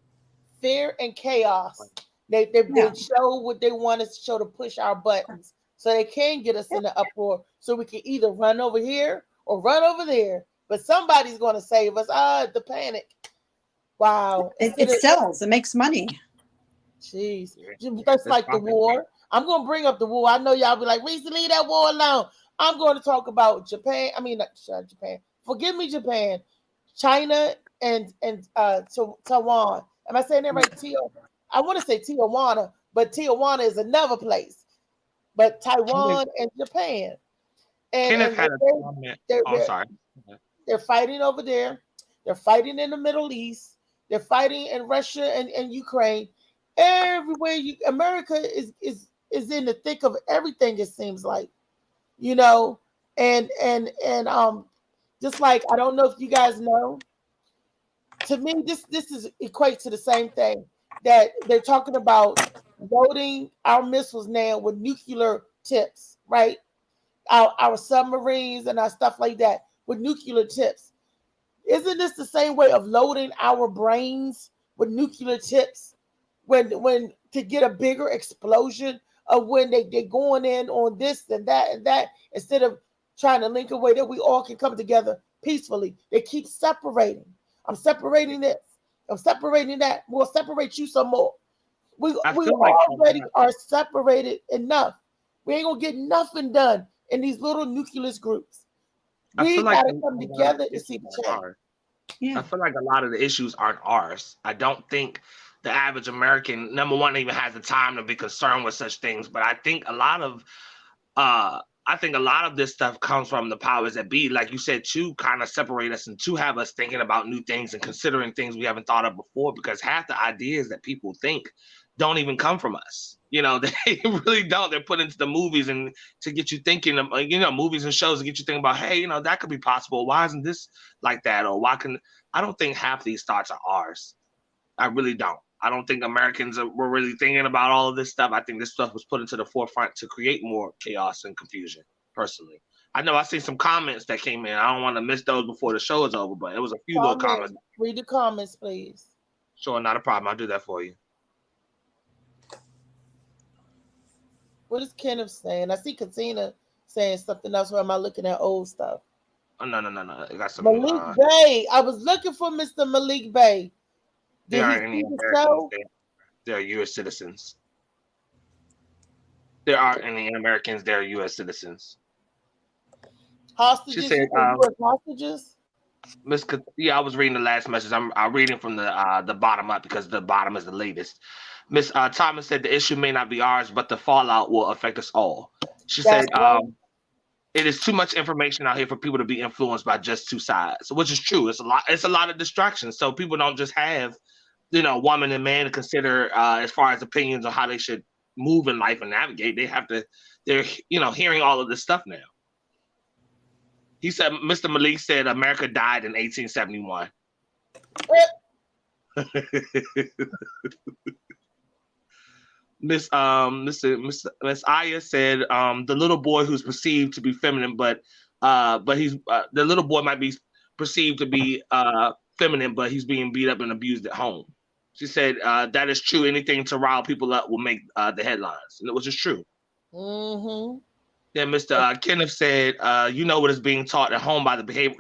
Fear and chaos. They show what they want us to show to push our buttons so they can get us in the uproar so we can either run over here or run over there. But somebody's going to save us. The panic. Wow. It sells. It makes money. Jeez. That's like the war. I'm going to bring up the war. I know y'all be like, Reese, leave that war alone. I'm going to talk about Japan. I mean, not Japan. Forgive me, Japan. China and Taiwan. Am I saying that right? I want to say Tijuana, but Tijuana is another place. But Taiwan and Japan. Kenneth had a comment. Sorry. They're fighting over there. They're fighting in the Middle East. They're fighting in Russia and Ukraine. Everywhere America is in the thick of everything, it seems like. You know, and just like, I don't know if you guys know, to me, this is equates to the same thing, that they're talking about loading our missiles now with nuclear tips, right? Our submarines and our stuff like that with nuclear tips. Isn't this the same way of loading our brains with nuclear tips when to get a bigger explosion of when they're going in on this and that, instead of trying to link a way that we all can come together peacefully? They keep separating. I'm separating this. I'm separating that. We'll separate you some more. We already are separated enough. We ain't gonna get nothing done in these little nucleus groups. We gotta come together to see the change. Yeah. I feel like a lot of the issues aren't ours. I don't think the average American, number one, even has the time to be concerned with such things. But I think a lot of this stuff comes from the powers that be, like you said, to kind of separate us and to have us thinking about new things and considering things we haven't thought of before, because half the ideas that people think don't even come from us. They really don't. They're put into the movies and to get you thinking of, movies and shows to get you thinking about, hey, that could be possible. Why isn't this like that? Or I don't think half these thoughts are ours. I really don't. I don't think Americans were really thinking about all of this stuff. I think this stuff was put into the forefront to create more chaos and confusion, personally. I know I see some comments that came in. I don't want to miss those before the show is over, but it was a few little comments. Read the comments, please. Sure, not a problem. I'll do that for you. What is Kenneth saying? I see Katina saying something else, or am I looking at old stuff? Oh, no. I got some. Malik Bey. I was looking for Mr. Malik Bey. There aren't any Americans. They're U.S. citizens. There aren't any Americans. They're U.S. citizens. Hostages? She said, hostages? I was reading the last message. I'm reading from the bottom up because the bottom is the latest. Miss Thomas said the issue may not be ours, but the fallout will affect us all. She said, it is too much information out here for people to be influenced by just two sides, which is true. It's a lot of distractions. So people don't just have, woman and man to consider as far as opinions on how they should move in life and navigate. They're hearing all of this stuff now. He said, Mr. Malik said America died in 1871. Miss Aya said the little boy who's perceived to be feminine, but he's the little boy might be perceived to be feminine, but he's being beat up and abused at home. She said that is true. Anything to rile people up will make the headlines, and it was just true. Mm-hmm. Then Mr. Kenneth said, what is being taught at home by the behavior.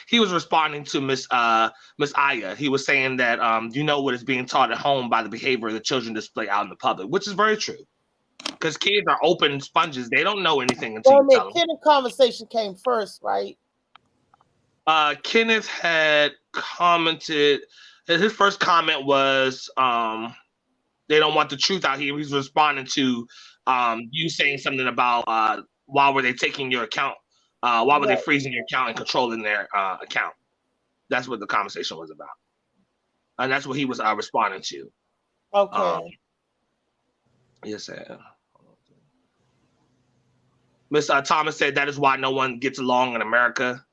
He was responding to Miss Aya. He was saying that what is being taught at home by the behavior the children display out in the public, which is very true. Because kids are open sponges. They don't know anything until you tell them. Kenneth conversation came first, right? Kenneth had commented. His first comment was they don't want the truth out here. He's responding to you saying something about why were they taking your account? Why were they freezing your account and controlling their account? That's what the conversation was about. And that's what he was responding to. Okay. Yes, sir. Miss Thomas said that is why no one gets along in America.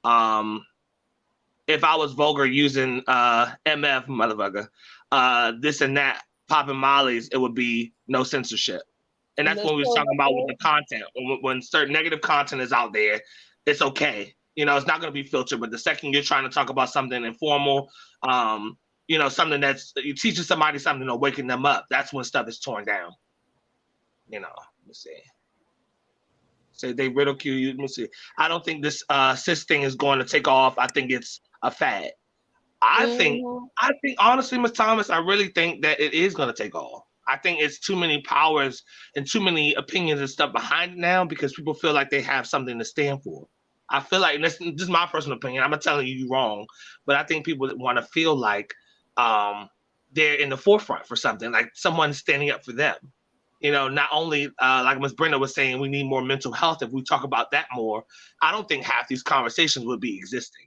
If I was vulgar using MF, motherfucker, this and that, popping mollies, it would be no censorship. And that's when we was talking about with the content. When certain negative content is out there, it's okay. It's not going to be filtered. But the second you're trying to talk about something informal, something that's you teaching somebody something or waking them up, that's when stuff is torn down. Let me see. Say they ridicule you. Let me see. I don't think this cis thing is going to take off. I think it's a fad. I think honestly, Ms. Thomas, I really think that it is going to take off. I think it's too many powers and too many opinions and stuff behind it now because people feel like they have something to stand for. I feel like this is my personal opinion. I'm not telling you you're wrong, but I think people want to feel like they're in the forefront for something, like someone's standing up for them. Not only like Ms. Brenda was saying, we need more mental health. If we talk about that more, I don't think half these conversations would be existing.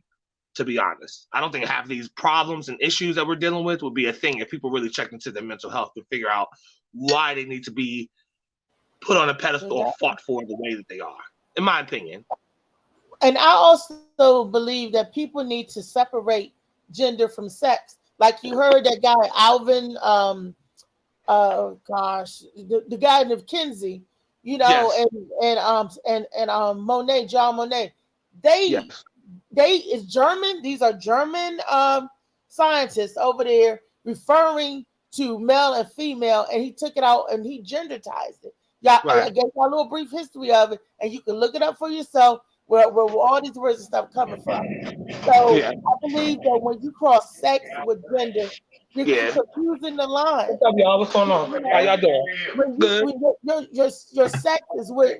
To be honest, I don't think half these problems and issues that we're dealing with would be a thing if people really checked into their mental health to figure out why they need to be put on a pedestal or fought for the way that they are, in my opinion. And I also believe that people need to separate gender from sex. Like you heard that guy, Alvin, the guy in Kinsey, yes. and Monet, John Monet, they is German. These are German scientists over there referring to male and female, and he took it out and he genderized it. Yeah, right. I gave you a little brief history of it, and you can look it up for yourself where all these words and stuff coming from. So I believe that when you cross sex with gender, you're confusing the line. What's up, y'all? What's going on? How y'all doing? Good. Your sex is with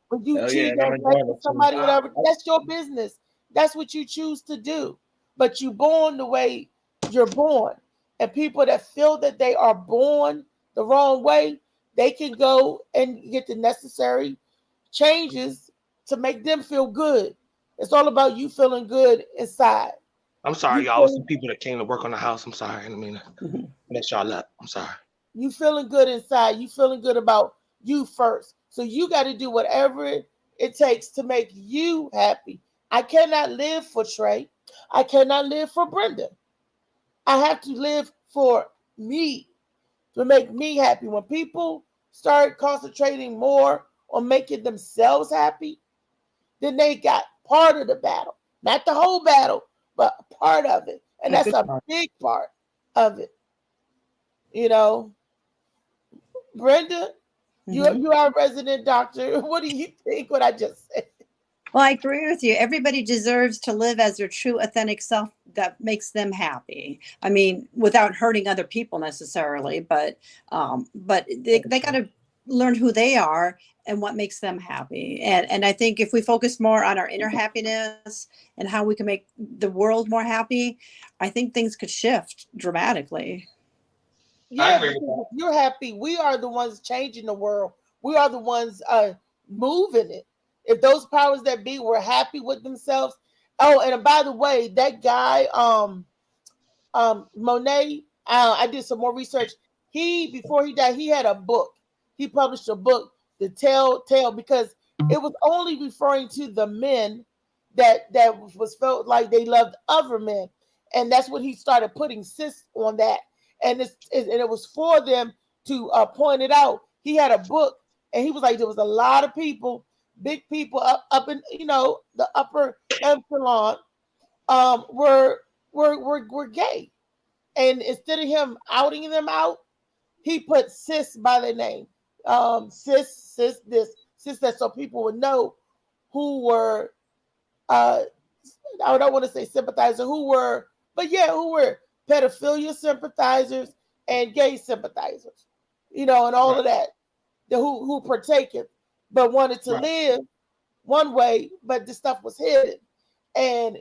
when you cheat with somebody, whatever, that's your business. That's what you choose to do. But you're born the way you're born. And people that feel that they are born the wrong way, they can go and get the necessary changes to make them feel good. It's all about you feeling good inside. I'm sorry, You y'all. With some feeling, people that came to work on the house. I'm sorry. I didn't mean to mess y'all up. I'm sorry. you feeling good inside. You feeling good about you first. So you got to do whatever it takes to make you happy. I cannot live for Trey. I cannot live for Brenda. I have to live for me to make me happy. When people start concentrating more on making themselves happy, then they got part of the battle. Not the whole battle, but a part of it. And that's a big part of it. You know, Brenda, you are a resident doctor. What do you think what I just said? Well, I agree with you. Everybody deserves to live as their true, authentic self that makes them happy. I mean, without hurting other people necessarily, but they got to learn who they are and what makes them happy. And I think if we focus more on our inner happiness and how we can make the world more happy, I think things could shift dramatically. Yeah, because if you're happy, we are the ones changing the world. We are the ones moving it. If those powers that be were happy with themselves. Oh, and by the way, that guy, Monet, I did some more research. Before he died, he had a book. He published a book, The Telltale, because it was only referring to the men that was felt like they loved other men. And that's when he started putting cis on that. And it was for them to point it out. He had a book, and he was like, there was a lot of people, big people up in the upper echelon, were gay, and instead of him outing them out, he put cis by their name, cis this, cis that, so people would know who were I don't want to say sympathizer, who were pedophilia sympathizers and gay sympathizers, and all of that, who partaken, but wanted to live one way, but the stuff was hidden. And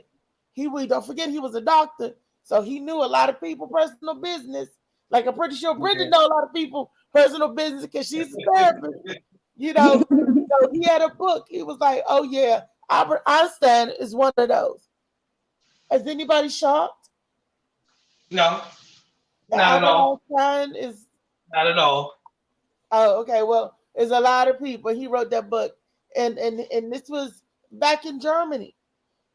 we don't forget he was a doctor, so he knew a lot of people personal business. Like, I'm pretty sure Brenda know a lot of people personal business because she's a therapist. So he had a book. He was like, oh yeah, Albert Einstein is one of those. Is anybody shocked? No. Not at all. Einstein is not at all. Oh, okay. Well, there's a lot of people. He wrote that book, and this was back in Germany,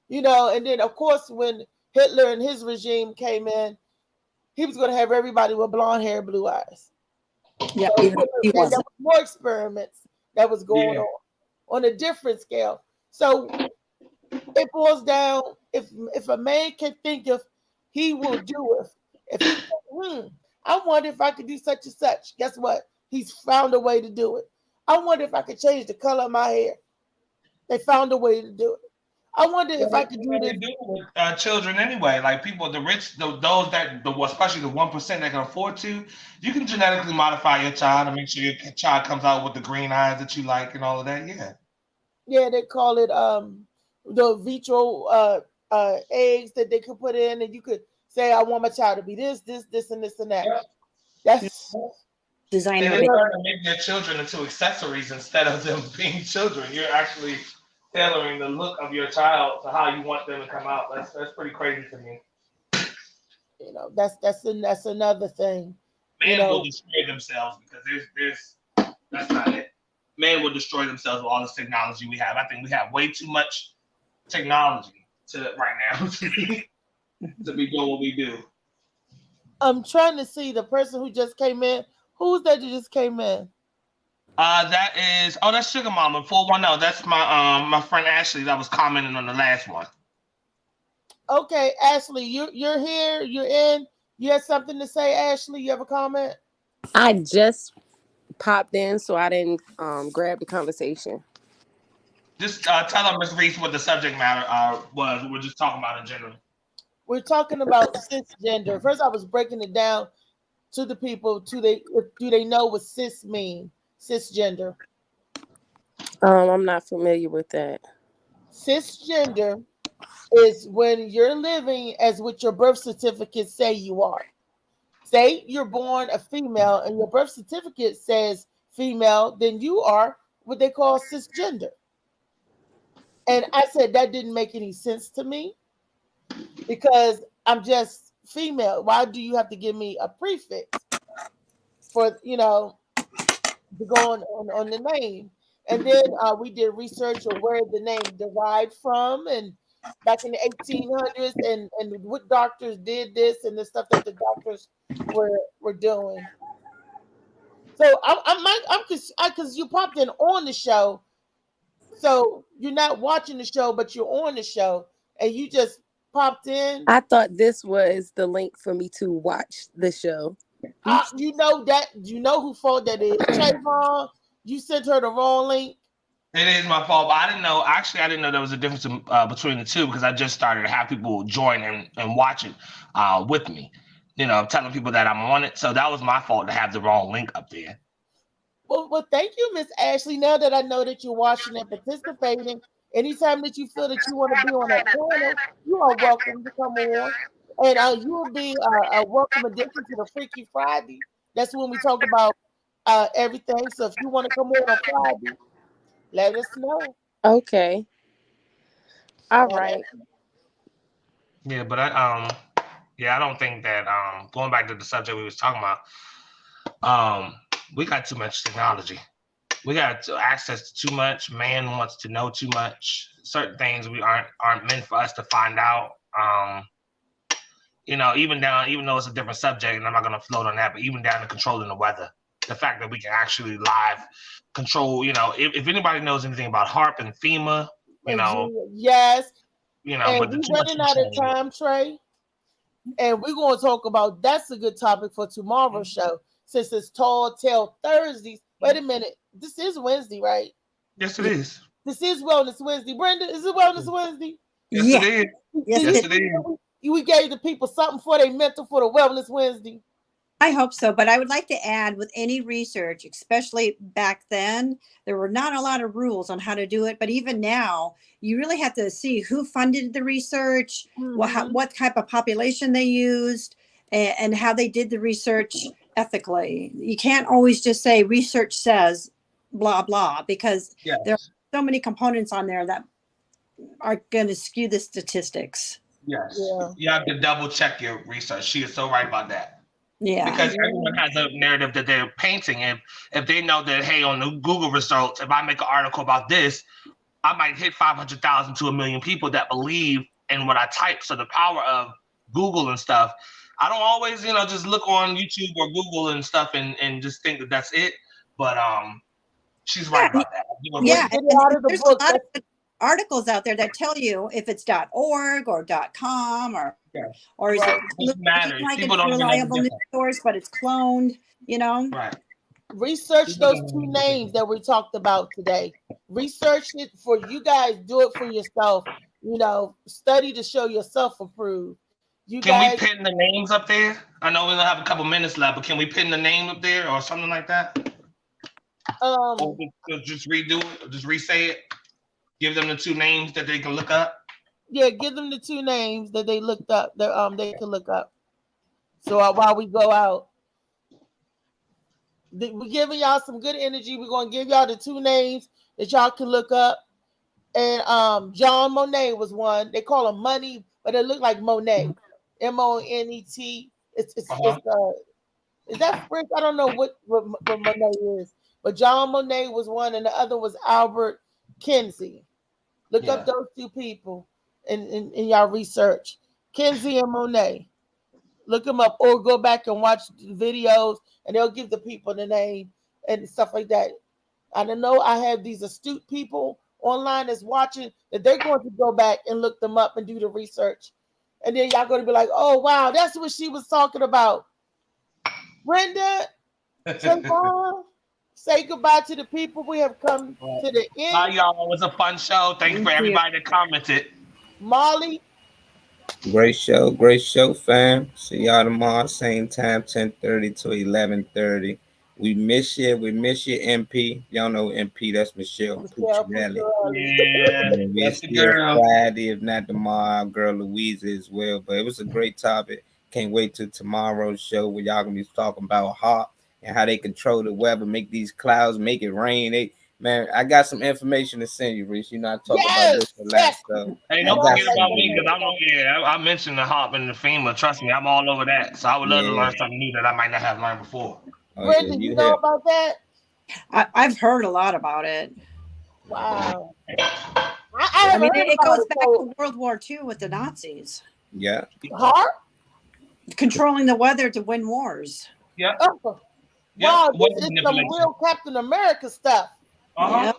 and then of course when Hitler and his regime came in, he was going to have everybody with blonde hair, blue eyes. Yeah, so there was more experiments that was going on a different scale. So it boils down, if a man can think of, he will do it. If he thinks, I wonder if I could do such and such. Guess what? He's found a way to do it. I wonder if I could change the color of my hair. They found a way to do it. I wonder if I could do this. Do with children anyway, like people, the rich, those that, especially the 1% that can afford to, you can genetically modify your child and make sure your child comes out with the green eyes that you like and all of that. Yeah, they call it the vitro eggs that they could put in, and you could say, I want my child to be this, and this, and that. Yeah. That's designer. And they're trying to make their children into accessories instead of them being children. You're actually tailoring the look of your child to how you want them to come out. That's pretty crazy to me. That's another thing. Men will destroy themselves because there's that's not it. Men will destroy themselves with all this technology we have. I think we have way too much technology right now to be doing what we do. I'm trying to see the person who just came in. Who's that just came in? That's Sugar Mama 410. That's my friend Ashley that was commenting on the last one. Okay, Ashley, you're here. You're in. You have something to say, Ashley? You have a comment? I just popped in, so I didn't grab the conversation. Just tell them, Ms. Reese, what the subject matter was. We're just talking about in general. We're talking about cisgender. First, I was breaking it down to the people. Do they know what cis mean? Cisgender. I'm not familiar with that. Cisgender is when you're living as what your birth certificate say you are. Say you're born a female and your birth certificate says female, then you are what they call cisgender. And I said that didn't make any sense to me because I'm just female. Why do you have to give me a prefix for, you know, to go on the name? And then we did research on where the name derived from, and back in the 1800s, and what doctors did this, and the stuff that the doctors were doing. So I'm because you popped in on the show, so you're not watching the show, but you're on the show, and you just popped in. I thought this was the link for me to watch the show. You know who fault that is. Trayvon, you sent her the wrong link. It is my fault, but I didn't know. Actually, I didn't know there was a difference between the two, because I just started to have people join and watch it with me. You know, telling people that I'm on it. So that was my fault to have the wrong link up there. Well, thank you, Miss Ashley. Now that I know that you're watching and participating, anytime that you feel that you want to be on that panel, you are welcome to come on. And you will be a welcome addition to the Freaky Friday. That's when we talk about everything. So if you want to come on Friday, let us know. Okay. All right. Yeah, but I don't think that going back to the subject we was talking about, we got too much technology. We got access to too much. Man wants to know too much. Certain things we aren't meant for us to find out. You know, even though it's a different subject, and I'm not gonna float on that, but even down to controlling the weather, the fact that we can actually live control. You know, if anybody knows anything about HARP and FEMA, you know, yes, you know, and but we're running out of time, Trey. And we're going to talk about, that's a good topic for tomorrow's show, since it's Tall Tale Thursdays. Wait a minute, this is Wednesday, right? Yes, it is. This is Wellness Wednesday. Brenda, is it Wellness Wednesday? Yes, it is. Yes, it is. We gave the people something for their mental for the Wellness Wednesday. I hope so, but I would like to add, with any research, especially back then, there were not a lot of rules on how to do it. But even now, you really have to see who funded the research, what type of population they used, and how they did the research ethically. You can't always just say research says blah, blah, because there are so many components on there that are going to skew the statistics. Yes. Yeah. You have to double check your research. She is so right about that. Yeah. Because everyone has a narrative that they're painting. If they know that, hey, on the Google results, if I make an article about this, I might hit 500,000 to 1 million people that believe in what I type. So the power of Google and stuff, I don't always, just look on YouTube or Google and stuff and just think that that's it. But she's right about that. Yeah. And there's a lot of articles out there that tell you if it's .org or .com or is it like it's a reliable news source, but it's cloned, Right. Research those two names that we talked about today. Research it for you guys. Do it for yourself. Study to show yourself approved. We pin the names up there? I know we only have a couple minutes left, but can we pin the name up there or something like that? Or just redo it, or just re-say it. Give them the two names that they can look up. Yeah, give them the two names that they looked up. That they can look up. So while we go out, we're giving y'all some good energy. We're gonna give y'all the two names that y'all can look up. And John Monet was one. They call him Money, but it looked like Monet. Monet. Is that French? I don't know what Monet is, but John Monet was one, and the other was Albert Kinsey. Look up those two people in y'all research. Kinsey and Monet. Look them up, or go back and watch the videos, and they'll give the people the name and stuff like that. I don't know. I have these astute people online that's watching that they're going to go back and look them up and do the research. And then y'all going to be like, oh, wow, that's what she was talking about. Brenda, Trayvon, say goodbye to the people. We have come to the end. Bye, y'all. It was a fun show. Thanks for everybody that commented. Molly. Great show, fam. See y'all tomorrow, same time, 10:30 to 11:30. We miss you, MP. Y'all know MP, that's Michelle Pucciarelli. Yeah, we're still Friday, if not tomorrow, our girl Louisa as well. But it was a great topic. Can't wait till tomorrow's show where y'all gonna be talking about HARP and how they control the weather, make these clouds, make it rain. Man, I got some information to send you, Reese. You know, I talk Yes, about this a lot. So Hey, I don't got forget about some- me because I mentioned the HOP and the FEMA. Trust me, I'm all over that. So I would love to Yeah. learn something new that I might not have learned before. Oh, Brenda, yeah, you you know hit. about that? I've heard a lot about it. Wow. I I haven't mean, heard it about goes it. back So to World War II with the Nazis, Yeah. hard? controlling the weather to win wars. Yeah. Oh, Yeah, wow, weather this is some manipulation. real Captain America stuff. Uh-huh.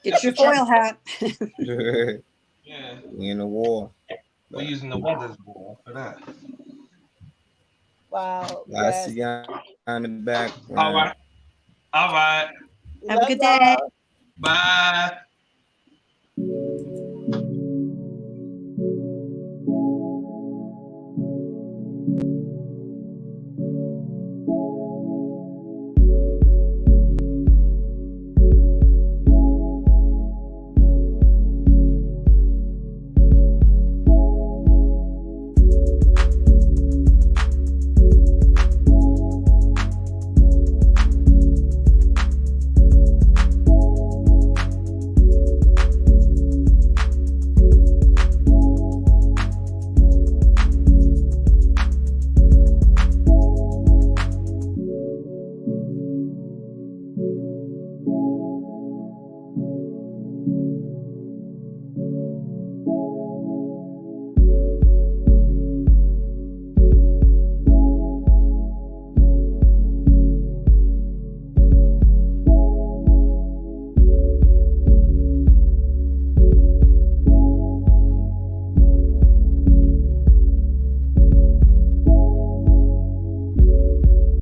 Get your foil hat. Yeah. We in the war. We're using the weather for that. Wow. I Yes. see y'all in the background. All right. All right. Have a Love good day. y'all. Bye.